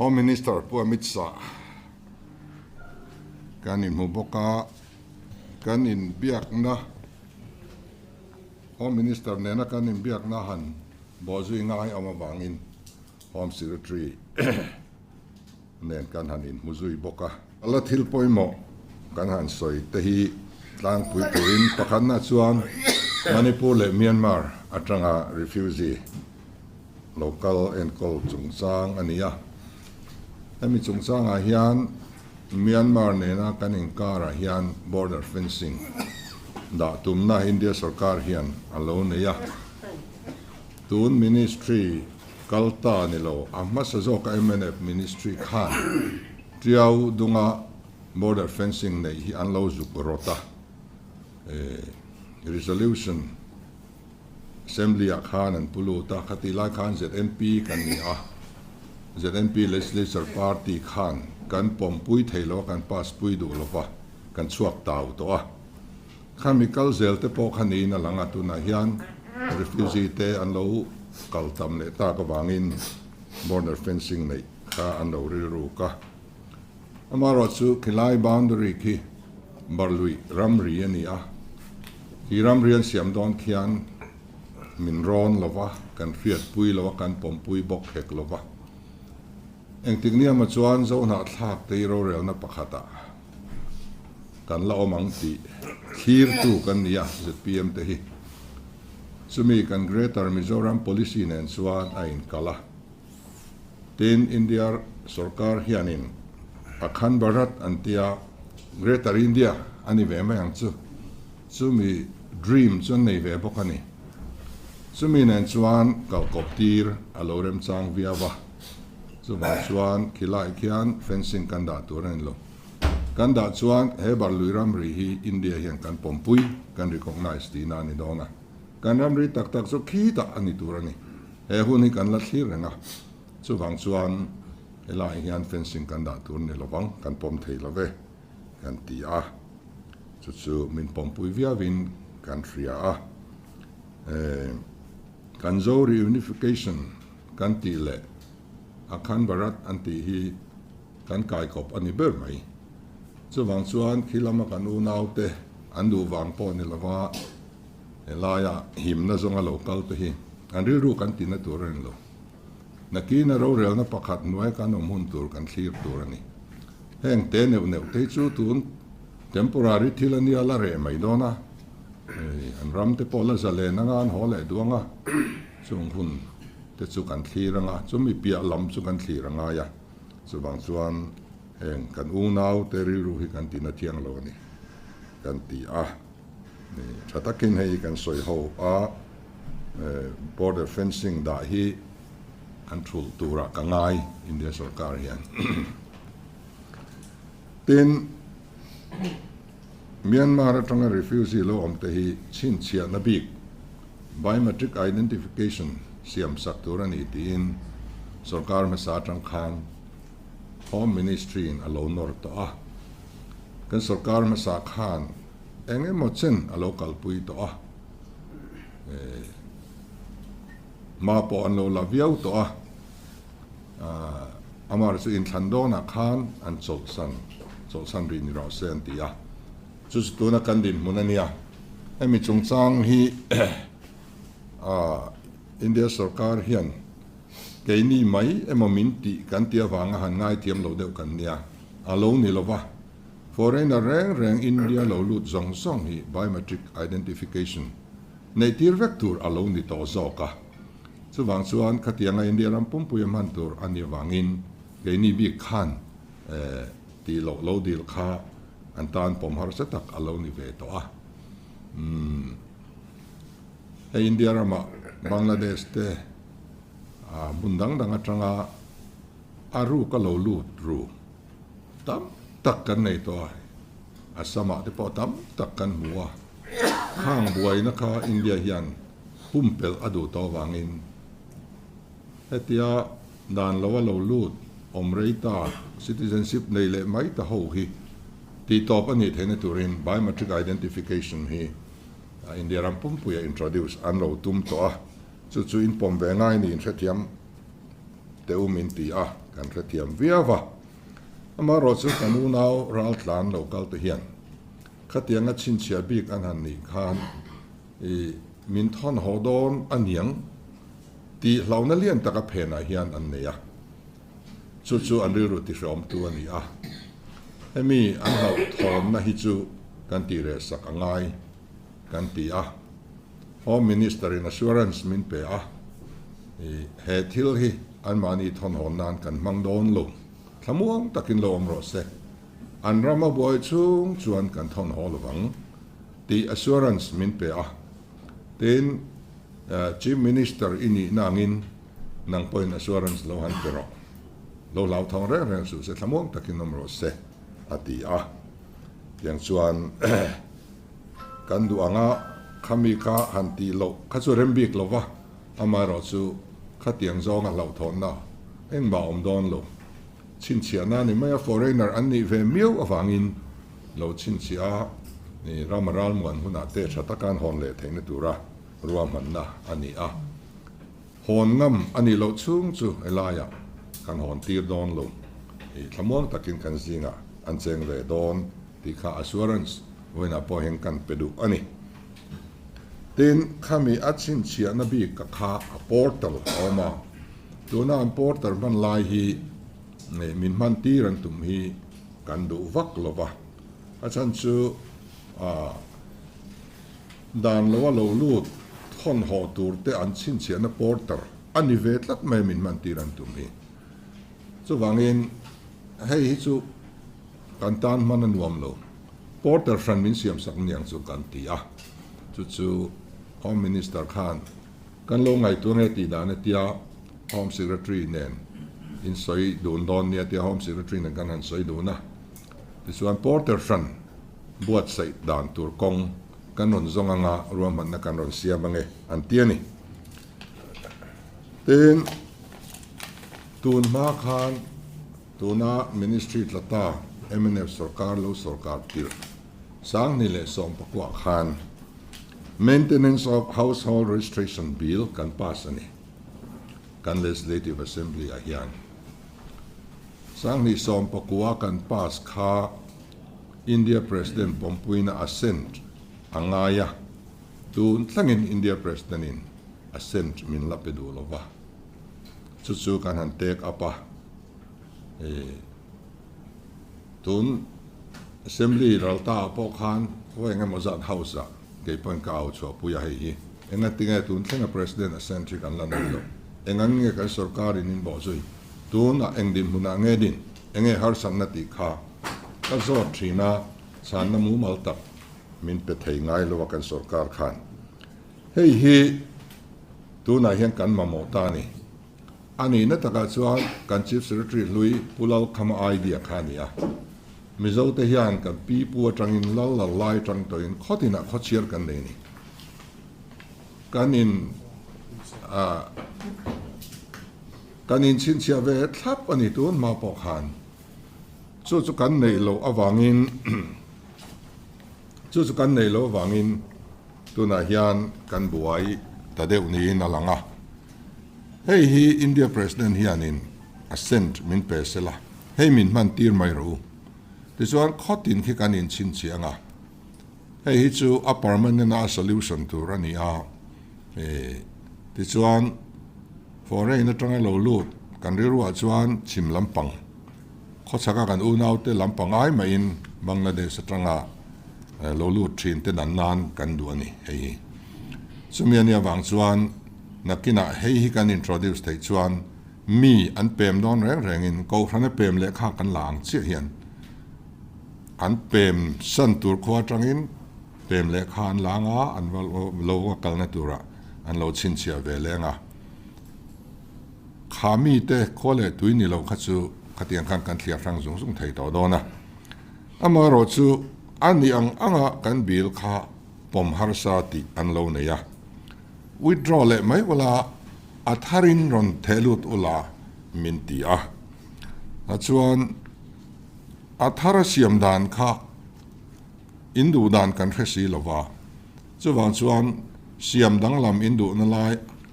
Home Minister Puamitsa kanin muboka kanin biak na Home Minister nena kanin biak na han bozu ngai amabangin Home Secretary nen kan hanin muzui boka ala thil poimo kan han soi tehi tlang pui tuin pakhan na chuan Manipur le Myanmar atanga refugee local and call chungchang ania Emi chungchang a hian Myanmar nena kanin kara hian border fencing da tumna India sarkar hian alone ya tun ministry kalta nilo amma sazo ka MNF ministry khan triau dunga border fencing nei hi anlo zukrota resolution assembly khan an puluta khatila khan ZNP kan ni a ZNP legislature party khan kan pompui thailo kan pass pui du lopa kan chuak tau to a chemical zel te po khani na langa tu na hian refugee te anlo kaltam le ta ka wangin border fencing nei kha anlo ru ka amaro chu khilai boundary ki barlui ramri ani a hi ramri an siam don khian min ron lova kan fiat pui lova kan pompui bok hek lova engtiknia ma chuan zo na thak te ro rel na pakhata kan la omang ti khir tu kan nia ZPM te hi sumi kan Greater Mizoram policy nen chuan a in kala tin India sarkar hianin akhan bharat antia Greater India ani ve ma yang chu sumi dream chun nei ve bokani sumi nen chuan kal koptir alorem chang viawa Subang chuan khilai khian fencing kanda turan lo kanda chuan he barlui ramri hi India hian kan pompui kan recognize tina ni dona kan ramri tak tak so khi ta ani turani he huni kan la thlir nga subang chuan helai hian fencing kanda tur ni lowang kan pom thei love kan ti a chu min pompui via win kan tria a kan zo reunification kan ti le akhan barat anti hi kan kai kop ani ber mai chuwang chuan khilama kan u naute andu wang po ni lawa elaya himna zonga local te hi an ru kan tin na turen lo nakina ro rel na pakhat noi kan mun tur kan thlir tur ani heng te neu te chu tun temporary thilani ala re mai dona an ram te pola zale na ngan hole duanga chung hun te chu kan thliranga chumi pia lam chu kan thliranga ya chuwang chuan heng kan u nau te ri ru hi kan tin a thiang lo ni kan ti a ni thatakin hei kan soi ho a border fencing da hi an thul tura ka ngai India sarkar hian tin Myanmar atanga refugee lo om te hi chin chia na bik biometric identification siam sakturan itin sarkar ma sa tang khan Home Ministry in alonor to a kan sarkar ma sa khan enge mo chen a local pui to a ma po an lo la viau to a amar su in thandona khan an chol san ri ni ro sen ti a chu tu na kan din munania emi chungchang hi India sarkar hian keini mai emomin ti kan tia wanga han ngai tiam lo deuh kan nia alo ni lova foreigner reng India lo lut zong song hi biometric identification nei tir vector alo ni to zoka chuwang chuan khatianga India ram pum puyam han tur ani wangin keini bi khan ti lo dil kha an tan pom har satak alo ni ve to a India rama Bangladesh te bundang dang atanga aru ka lo lut ru tam tak kan nei to asama te po tam tak kan huwa khang buai na kha India hian pumpel adu to wangin hetia dan lawa lo lut omreita citizenship nei le mai ta ho hi ti top ani thene turin biometric identification hi India ram pumpuya introduce an lo tum to a chu in pom ve ngai ni in thetiam te min ti a kan retiam viava ama ro chu kanu nau Raltlan local te hian khatianga chin chia bik an han ni khan min thon hodon aniang ti hlauna lian taka phena hian an neya chu an ri ru ti rom tu ani a emi an hau thon na hi chu kan ti re sak angai kan ti a Home Minister in assurance min pe a he thil hi an mani thon hon nan kan mangdon lo thamuang takin lo om ro se an rama boy chung chuan kan thon hol wang ti assurance min pe a ten Chief Minister ini nangin nang point assurance lo han pero lo lau thong re su se thamuang takin om ro se ati a yang chuan kan du anga khami ka hanti lo khachu rembik lo wa ama ro chu khatiang zong a lo thon na eng ba om don lo chin chia na ni mai foreigner an ni ve miu awangin lo chin chia ni ramaral muan huna te thatakan hon le theine tura ruam man na ani a hon ngam ani lo chung chu elaya kan hon tir don lo thamuang takin kan zinga an cheng ve don ti kha assurance wena po heng kan pedu ani tin khami achin chia na bi ka kha portal oma tuna portal man lai hi min man ti ran tum hi kan du vak lova achan chu dan lo lut thon ho tur te an chin chia na portal ani ve tlat mai min man ti ran tum hi chu wangin hei hi chu kan tan man an nuam lo portal fran min siam sak niang chu kan ti a chu Home Minister Khan kan lo ngai tu nge ti da ne tia Home Secretary nen in soi don don nia tia Home Secretary nen kan han soi do na this one porter fran buat sai dan tur kong kan non zonga nga ruam man na kan ron sia bange an tia ni ten tun ma khan tuna ministry tlata MNF sarkar lo sarkar tir sang ni le som pakwa khan Maintenance of Household Registration Bill kan pass ani kan Legislative Assembly a hian sang ni som pakua kan pass kha India President Pompuina assent angaya tun tlangin India President in assent min lapedu lova chu kan han take apa tun Assembly ralta po khan wenga mozan house ke pon ka au cho puya hi enga tinga tun thenga president assent kan lan lo enga nge ka sarkar in bo zoi tun a engdin huna nge din enge har san na ti kha ka zo thina san na mu mal tak min pe thei ngai lo kan sarkar khan hei hi tun a hian kan ma mo ta ni ani na taka chuan kan chief secretary lui pulal khama idea khania mizo te hian kan pi pu atangin lal la lai tang to in khotina khochiar kan nei ni kanin chin chia ve thlap ani tun ma po khan chu kan nei lo awangin chu kan nei lo awangin tuna hian kan buai ta deu ni na langa hei hi India president hian in assent min pe sela hei min man tir mai ro Tisuan khotin khi kanin chin chianga hei hi chu a permanent a solution to rani a tisuan foreign na tanga lo lut kan riru a chuan chim lampang kho chaka kan unau te lampang ai mai in Bangladesh atanga lo lut thin te nan kan du ani hei sumiania wang chuan nakina hei hi kan introduce thei chuan mi an pem don reng in ko hrana pem le kha kan lang chi hian an pem san tur khwa tangin pem le khan langa an lo kal na tura an lo chin chia ve lenga khami te khole tuini lo khachu khatiang khan kan thlia rang zung thei to dona ama ro chu ani anga kan bil kha pom har sa ti an lo ne ya withdraw le mai wala atharin ron thelut ula min ti a chuan athara siam dan kha indu dan kan khasi lova chuwang chuan siam dang lam indu na lai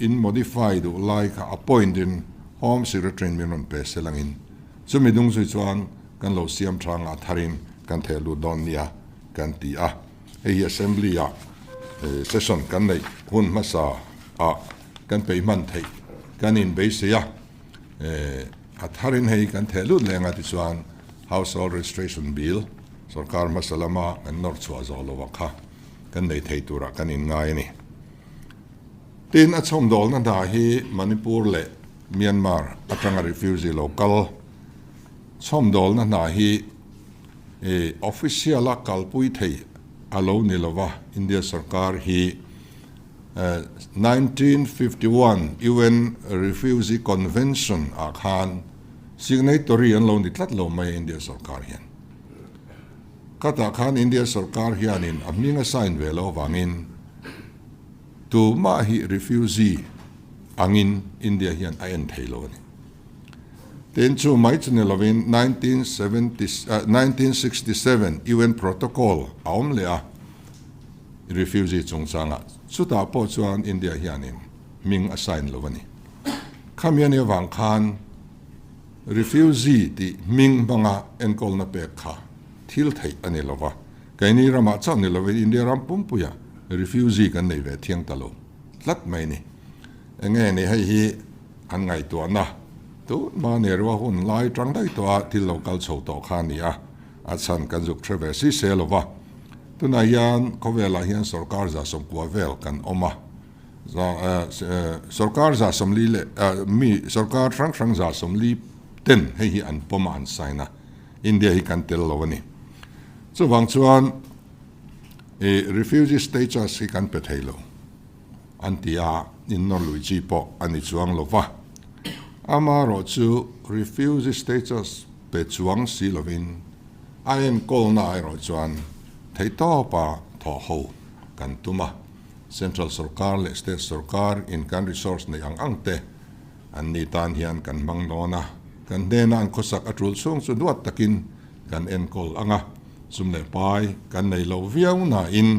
in modify du lai kha appoint in Home Secretary min ron pe selangin chu midung zui chuan kan lo siam thanga tharin kan thelu don nia kan ti a hei assembly a session kan nei hun masa a kan pe man thei kan in be se ya a tharin hei kan thelu lenga ti chuan household registration bill sarkar masalama an nor chua zolo kha kan nei thei tura kan in ngai ni tin a chom dol na da hi Manipur le Myanmar atanga refugee local chom dol na hi official a kalpui thei alo nilova India sarkar hi 1951 UN Refugee Convention a khan signatory an lo nitlat lo mai India sarkar hian kata khan India sarkar hianin aminga sign velo wangin tu ma hi refugee angin India hian a en thailo ni ten chu mai chune lovin 1967 UN protocol aum le a refugee chungchanga chuta po chuan India hianin ming assign lovani khamiani wang khan refugee ti ming banga enkol na pe kha thil thei ani lova kaini rama chaw ni lovin India ram pumpuya refugee kan nei ve thiang talo lat mai ni enge ni hei hi an ngai to na tu ma ne ro hun lai tang dai to a til local chho to kha ni a chan kan juk traverse se lova tu na yan kovela hian sarkar za som kwa vel kan oma za sarkar za som li le mi sarkar sang za som li ten hei hi an poma an saina India hi kan tel lovani chu wang chuan refugee status hi kan pe thailo antia in no luigi po ani chuang lova ama ro chu refugee status pe chuang si lovin ain kol na ai ro chuan thei to pa tho ho kan tuma central sarkar le state sarkar in kan resource nei ang te an ni tan hian kan mang nona kan de nan khosak atul sung chu duat takin kan en kol anga sumle pai kan nei lo viau na in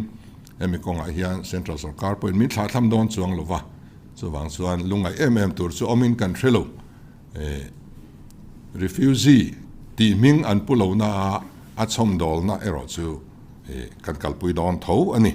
emikong hian central sarkar point mi thla tham don chuang lova chu wang chuan lungai tur chu omin kan threlo refugee ti ming an pulo na a chom dol na ero chu kan kalpui don tho ani